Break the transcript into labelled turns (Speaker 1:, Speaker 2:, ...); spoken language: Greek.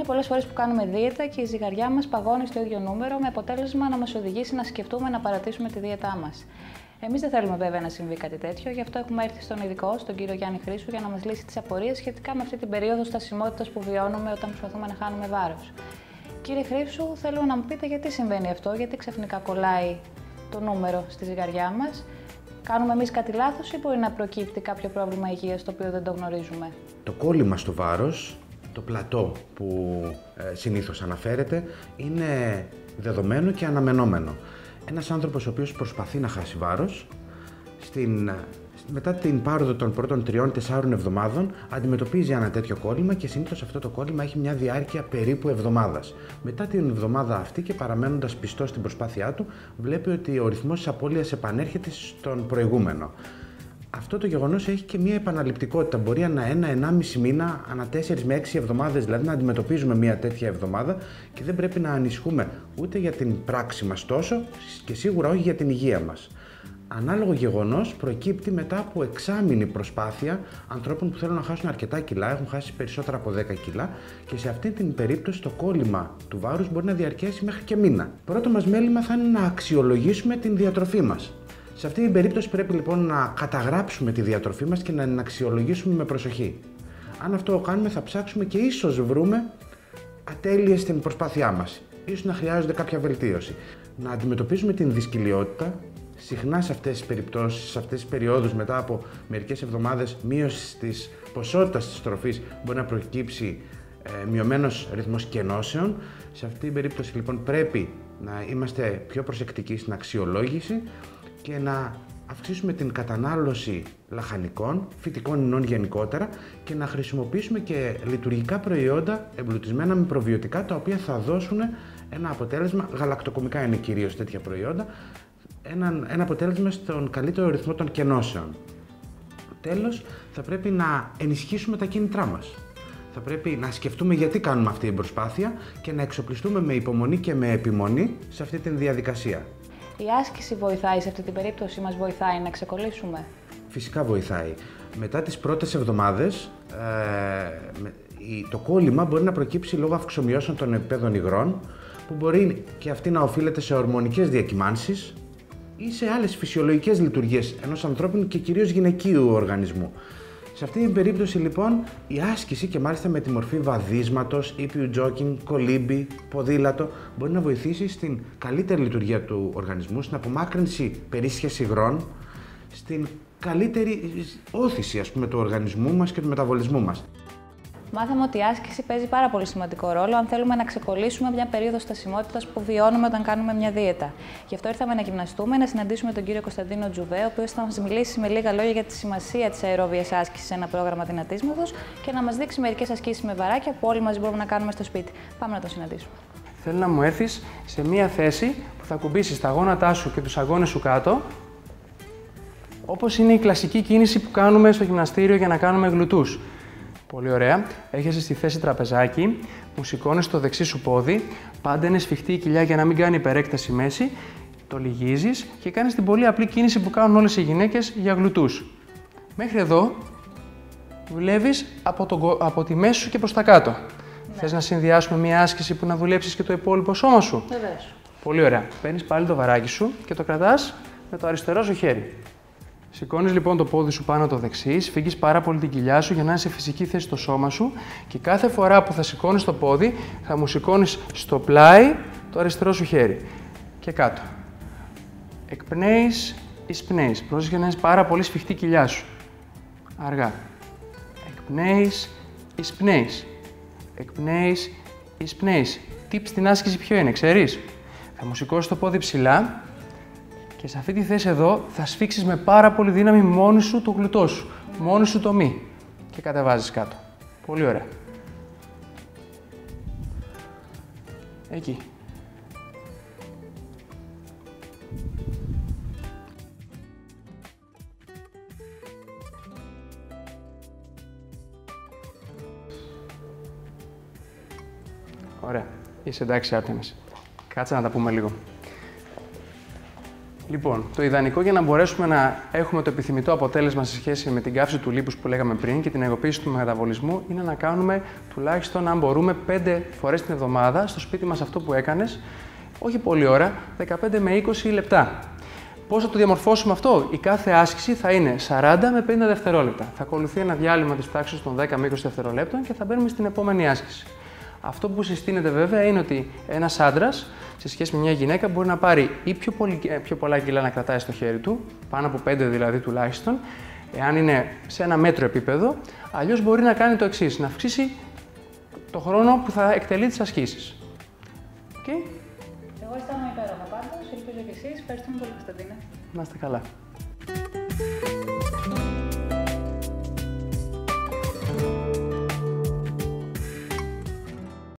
Speaker 1: Είναι πολλές φορές που κάνουμε δίαιτα και η ζυγαριά μας παγώνει στο ίδιο νούμερο, με αποτέλεσμα να μας οδηγήσει να σκεφτούμε να παρατήσουμε τη δίαιτά μας. Εμείς δεν θέλουμε βέβαια να συμβεί κάτι τέτοιο, γι' αυτό έχουμε έρθει στον ειδικό, στον κύριο Γιάννη Χρήσου, για να μας λύσει τις απορίες σχετικά με αυτή την περίοδο στασιμότητας που βιώνουμε όταν προσπαθούμε να χάνουμε βάρος. Κύριε Χρήσου, θέλω να μου πείτε γιατί συμβαίνει αυτό, γιατί ξαφνικά κολλάει το νούμερο στη ζυγαριά μας. Κάνουμε εμείς κάτι λάθος ή μπορεί να προκύπτει κάποιο πρόβλημα υγείας το οποίο δεν το γνωρίζουμε?
Speaker 2: Το κόλλημα στο βάρος, το πλατό που συνήθως αναφέρεται, είναι δεδομένο και αναμενόμενο. Ένας άνθρωπος ο οποίος προσπαθεί να χάσει βάρος, μετά την πάροδο των πρώτων 3-4 εβδομάδων αντιμετωπίζει ένα τέτοιο κόλλημα και συνήθως αυτό το κόλλημα έχει μια διάρκεια περίπου εβδομάδας. Μετά την εβδομάδα αυτή και παραμένοντας πιστός στην προσπάθειά του, βλέπει ότι ο ρυθμός της απώλειας επανέρχεται στον προηγούμενο. Αυτό το γεγονός έχει και μια επαναληπτικότητα. Μπορεί ανά 1-1,5 μήνα, ανά 4 με 6 εβδομάδες, δηλαδή να αντιμετωπίζουμε μια τέτοια εβδομάδα και δεν πρέπει να ανησυχούμε ούτε για την πράξη μας τόσο και σίγουρα όχι για την υγεία μας. Ανάλογο γεγονός προκύπτει μετά από εξάμηνη προσπάθεια ανθρώπων που θέλουν να χάσουν αρκετά κιλά, έχουν χάσει περισσότερα από 10 κιλά και σε αυτή την περίπτωση το κόλλημα του βάρους μπορεί να διαρκέσει μέχρι και μήνα. Πρώτο μας μέλημα θα είναι να αξιολογήσουμε την διατροφή μας. Σε αυτή την περίπτωση πρέπει λοιπόν να καταγράψουμε τη διατροφή μας και να την αξιολογήσουμε με προσοχή. Αν αυτό το κάνουμε θα ψάξουμε και ίσως βρούμε ατέλειες στην προσπάθειά μας. Ίσως να χρειάζονται κάποια βελτίωση. Να αντιμετωπίζουμε την δυσκολιότητα. Συχνά σε αυτές τις περιπτώσεις, σε αυτές τις περιόδους μετά από μερικές εβδομάδες μείωση της ποσότητας της τροφής μπορεί να προκύψει μειωμένος ρυθμός κενώσεων. Σε αυτή την περίπτωση λοιπόν πρέπει να είμαστε πιο προσεκτικοί στην αξιολόγηση και να αυξήσουμε την κατανάλωση λαχανικών, φυτικών ινών γενικότερα και να χρησιμοποιήσουμε και λειτουργικά προϊόντα εμπλουτισμένα με προβιωτικά τα οποία θα δώσουν ένα αποτέλεσμα, γαλακτοκομικά είναι κυρίως τέτοια προϊόντα, ένα αποτέλεσμα στον καλύτερο ρυθμό των κενώσεων. Τέλος, θα πρέπει να ενισχύσουμε τα κίνητρά μας. Θα πρέπει να σκεφτούμε γιατί κάνουμε αυτή την προσπάθεια και να εξοπλιστούμε με υπομονή και με επιμονή σε αυτή τη διαδικασία.
Speaker 1: Η άσκηση βοηθάει σε αυτή την περίπτωση, μας βοηθάει να ξεκολλήσουμε?
Speaker 2: Φυσικά βοηθάει. Μετά τις πρώτες εβδομάδες, το κόλλημα μπορεί να προκύψει λόγω αυξομοιώσεων των επιπέδων υγρών, που μπορεί και αυτή να οφείλεται σε ορμονικές διακυμάνσεις ή σε άλλες φυσιολογικές λειτουργίες ενός ανθρώπινου και κυρίως γυναικείου οργανισμού. Σε αυτή την περίπτωση λοιπόν η άσκηση και μάλιστα με τη μορφή βαδίσματος, ήπιου τζόκινγκ, κολύμπι, ποδήλατο μπορεί να βοηθήσει στην καλύτερη λειτουργία του οργανισμού, στην απομάκρυνση περίσσιας υγρών, στην καλύτερη όθηση του οργανισμού μας και του μεταβολισμού μας.
Speaker 1: Μάθαμε ότι η άσκηση παίζει πάρα πολύ σημαντικό ρόλο αν θέλουμε να ξεκολλήσουμε μια περίοδο στασιμότητας που βιώνουμε όταν κάνουμε μια δίαιτα. Γι' αυτό ήρθαμε να γυμναστούμε, να συναντήσουμε τον κύριο Κωνσταντίνο Τζουβέ, ο οποίος θα μας μιλήσει με λίγα λόγια για τη σημασία της αερόβιας άσκησης σε ένα πρόγραμμα δυνατίσματος και να μας δείξει μερικές ασκήσεις με βαράκια που όλοι μαζί μπορούμε να κάνουμε στο σπίτι. Πάμε να τον συναντήσουμε.
Speaker 3: Θέλω να μου έρθεις σε μια θέση που θα κουμπίσεις τα γόνατά σου και τους αγώνες σου κάτω, όπως είναι η κλασική κίνηση που κάνουμε στο γυμναστήριο για να κάνουμε γλουτούς. Πολύ ωραία. Έχεσαι στη θέση τραπεζάκι, μου σηκώνεις το δεξί σου πόδι, πάντα είναι σφιχτή η κοιλιά για να μην κάνει υπερέκταση μέση, το λυγίζεις και κάνεις την πολύ απλή κίνηση που κάνουν όλες οι γυναίκες για γλουτούς. Μέχρι εδώ δουλεύεις από τη μέση σου και προς τα κάτω. Ναι. Θες να συνδυάσουμε μια άσκηση που να δουλέψεις και το υπόλοιπο σώμα σου?
Speaker 1: Βεβαίως.
Speaker 3: Πολύ ωραία. Παίρνεις πάλι το βαράκι σου και το κρατάς με το αριστερό σου χέρι. Σηκώνεις λοιπόν το πόδι σου πάνω το δεξί, σφίγγεις πάρα πολύ την κοιλιά σου για να είναι σε φυσική θέση το σώμα σου και κάθε φορά που θα σηκώνεις το πόδι θα μου σηκώνεις στο πλάι το αριστερό σου χέρι και κάτω. Εκπνέεις, εισπνέεις. Πρόσεχε να είναι πάρα πολύ σφιχτή η κοιλιά σου. Αργά. Εκπνέεις, εισπνέεις. Εκπνέεις, εισπνέεις. Τιπ στην άσκηση ποιο είναι, ξέρεις? Θα μου σηκώσεις το πόδι ψηλά. Και σε αυτή τη θέση εδώ θα σφίξεις με πάρα πολύ δύναμη μόνη σου το γλουτό σου, μόνη σου το μη και κατεβάζεις κάτω. Πολύ ωραία. Εκεί. Ωραία. Είσαι εντάξει, Άρτεμις. Κάτσε να τα πούμε λίγο. Λοιπόν, το ιδανικό για να μπορέσουμε να έχουμε το επιθυμητό αποτέλεσμα σε σχέση με την καύση του λίπους που λέγαμε πριν και την ενεργοποίηση του μεταβολισμού είναι να κάνουμε τουλάχιστον, αν μπορούμε, 5 φορές την εβδομάδα στο σπίτι μας αυτό που έκανες, όχι πολλή ώρα, 15 με 20 λεπτά. Πώς θα το διαμορφώσουμε αυτό? Η κάθε άσκηση θα είναι 40 με 50 δευτερόλεπτα. Θα ακολουθεί ένα διάλειμμα της τάξης των 10 με 20 δευτερολέπτων και θα μπαίνουμε στην επόμενη άσκηση. Αυτό που συστήνεται βέβαια είναι ότι ένας άντρας σε σχέση με μια γυναίκα μπορεί να πάρει ή πιο πολλά κιλά να κρατάει στο χέρι του, πάνω από 5 δηλαδή τουλάχιστον, εάν είναι σε ένα μέτρο επίπεδο, αλλιώς μπορεί να κάνει το εξής, να αυξήσει το χρόνο που θα εκτελεί τις ασκήσεις. Okay.
Speaker 1: Εγώ αισθάνομαι υπέροχα πάντως, ελπίζω και εσείς. Ευχαριστούμε πολύ, Κωνσταντίνε.
Speaker 3: Να είστε καλά.